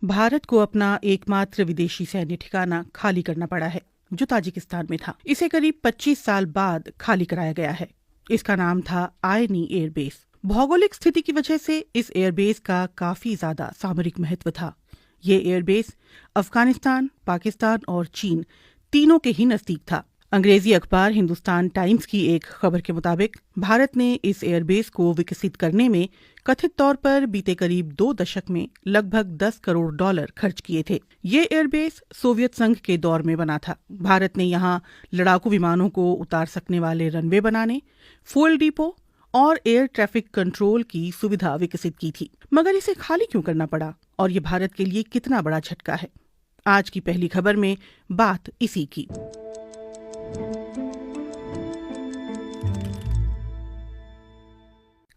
भारत को अपना एकमात्र विदेशी सैन्य ठिकाना खाली करना पड़ा है, जो ताजिकिस्तान में था। इसे करीब 25 साल बाद खाली कराया गया है। इसका नाम था आयनी एयरबेस। भौगोलिक स्थिति की वजह से इस एयरबेस का काफी ज्यादा सामरिक महत्व था। ये एयरबेस अफगानिस्तान, पाकिस्तान और चीन तीनों के ही नजदीक था। अंग्रेजी अखबार हिंदुस्तान टाइम्स की एक खबर के मुताबिक भारत ने इस एयरबेस को विकसित करने में कथित तौर पर बीते करीब 2 दशक में लगभग $10 करोड़ खर्च किए थे। ये एयरबेस सोवियत संघ के दौर में बना था। भारत ने यहाँ लड़ाकू विमानों को उतार सकने वाले रनवे बनाने, फ्यूल डिपो और एयर ट्रैफिक कंट्रोल की सुविधा विकसित की थी। मगर इसे खाली क्यों करना पड़ा और ये भारत के लिए कितना बड़ा झटका है? आज की पहली खबर में बात इसी की।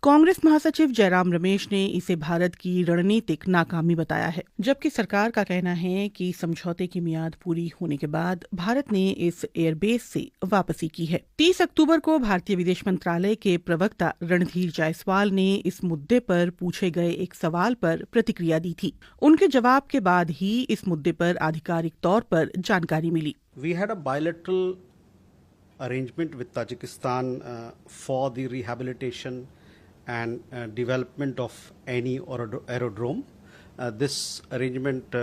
कांग्रेस महासचिव जयराम रमेश ने इसे भारत की रणनीतिक नाकामी बताया है, जबकि सरकार का कहना है कि समझौते की मियाद पूरी होने के बाद भारत ने इस एयरबेस से वापसी की है। 30 अक्टूबर को भारतीय विदेश मंत्रालय के प्रवक्ता रणधीर जायसवाल ने इस मुद्दे पर पूछे गए एक सवाल पर प्रतिक्रिया दी थी। उनके जवाब के बाद ही इस मुद्दे पर आधिकारिक तौर पर जानकारी मिली। We had a bilateral arrangement with Tajikistan for the rehabilitation and development of any aerodrome. This arrangement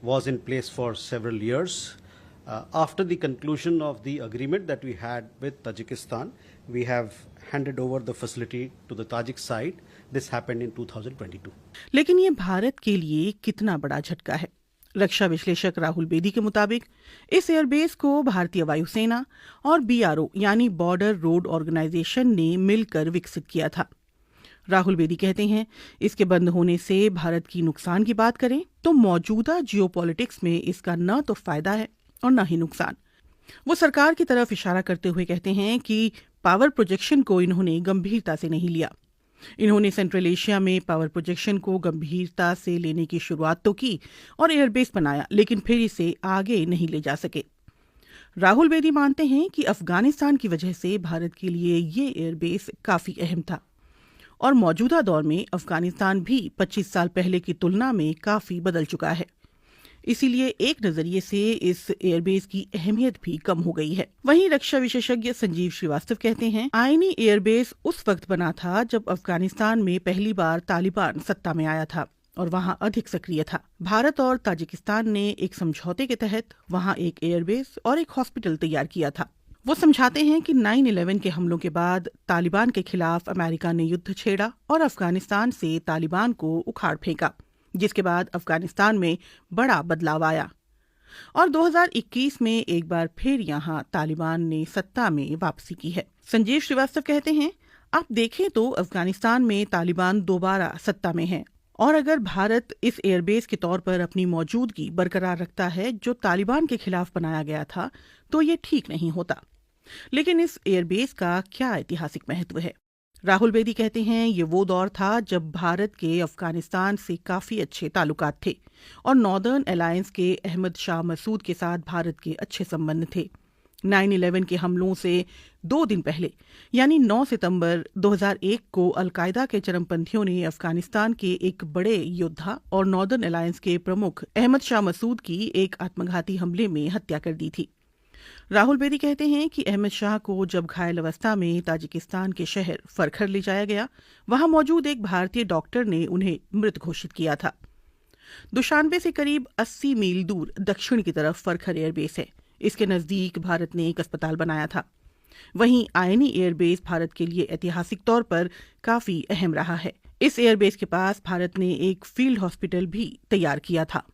was in place for several years. After the conclusion of the agreement that we had with Tajikistan, we have handed over the facility to the Tajik side. This happened in 2022. लेकिन ये भारत के लिए कितना बड़ा झटका है? रक्षा विश्लेषक राहुल बेदी के मुताबिक इस एयरबेस को भारतीय वायुसेना और BRO यानी बॉर्डर रोड ऑर्गेनाइजेशन ने मिलकर विकसित किया था। राहुल बेदी कहते हैं, इसके बंद होने से भारत की नुकसान की बात करें तो मौजूदा जियोपॉलिटिक्स में इसका न तो फायदा है और न ही नुकसान। वो सरकार की तरफ इशारा करते हुए कहते हैं कि पावर प्रोजेक्शन को इन्होंने गंभीरता से नहीं लिया। इन्होंने सेंट्रल एशिया में पावर प्रोजेक्शन को गंभीरता से लेने की शुरुआत तो की और एयरबेस बनाया, लेकिन फिर इसे आगे नहीं ले जा सके। राहुल बेदी मानते हैं कि अफगानिस्तान की वजह से भारत के लिए ये एयरबेस काफी अहम था और मौजूदा दौर में अफगानिस्तान भी 25 साल पहले की तुलना में काफी बदल चुका है। इसीलिए एक नजरिए से इस एयरबेस की अहमियत भी कम हो गई है। वहीं रक्षा विशेषज्ञ संजीव श्रीवास्तव कहते हैं, आयनी एयरबेस उस वक्त बना था जब अफगानिस्तान में पहली बार तालिबान सत्ता में आया था और वहां अधिक सक्रिय था। भारत और ताजिकिस्तान ने एक समझौते के तहत वहां एक एयरबेस और एक हॉस्पिटल तैयार किया था। वो समझाते हैं कि 9/11 के हमलों के बाद तालिबान के खिलाफ अमेरिका ने युद्ध छेड़ा और अफगानिस्तान से तालिबान को उखाड़ फेंका, जिसके बाद अफगानिस्तान में बड़ा बदलाव आया और 2021 में एक बार फिर यहां तालिबान ने सत्ता में वापसी की है। संजीव श्रीवास्तव कहते हैं, आप देखें तो अफगानिस्तान में तालिबान दोबारा सत्ता में है और अगर भारत इस एयरबेस के तौर पर अपनी मौजूदगी बरकरार रखता है जो तालिबान के खिलाफ बनाया गया था, तो ये ठीक नहीं होता। लेकिन इस एयरबेस का क्या ऐतिहासिक महत्व है? राहुल बेदी कहते हैं, ये वो दौर था जब भारत के अफगानिस्तान से काफी अच्छे ताल्लुकात थे और नॉर्दर्न अलायंस के अहमद शाह मसूद के साथ भारत के अच्छे संबंध थे। 9/11 के हमलों से 2 दिन पहले यानी 9 सितंबर 2001 को अलकायदा के चरमपंथियों ने अफगानिस्तान के एक बड़े योद्धा और नॉर्दर्न अलायंस के प्रमुख अहमद शाह मसूद की एक आत्मघाती हमले में हत्या कर दी थी। राहुल बेदी कहते हैं कि अहमद शाह को जब घायल अवस्था में ताजिकिस्तान के शहर फरखर ले जाया गया, वहां मौजूद एक भारतीय डॉक्टर ने उन्हें मृत घोषित किया था। दुशानबे से करीब 80 मील दूर दक्षिण की तरफ फरखर एयरबेस है। इसके नजदीक भारत ने एक अस्पताल बनाया था। वहीं आयनी एयरबेस भारत के लिए ऐतिहासिक तौर पर काफी अहम रहा है। इस एयरबेस के पास भारत ने एक फील्ड हॉस्पिटल भी तैयार किया था।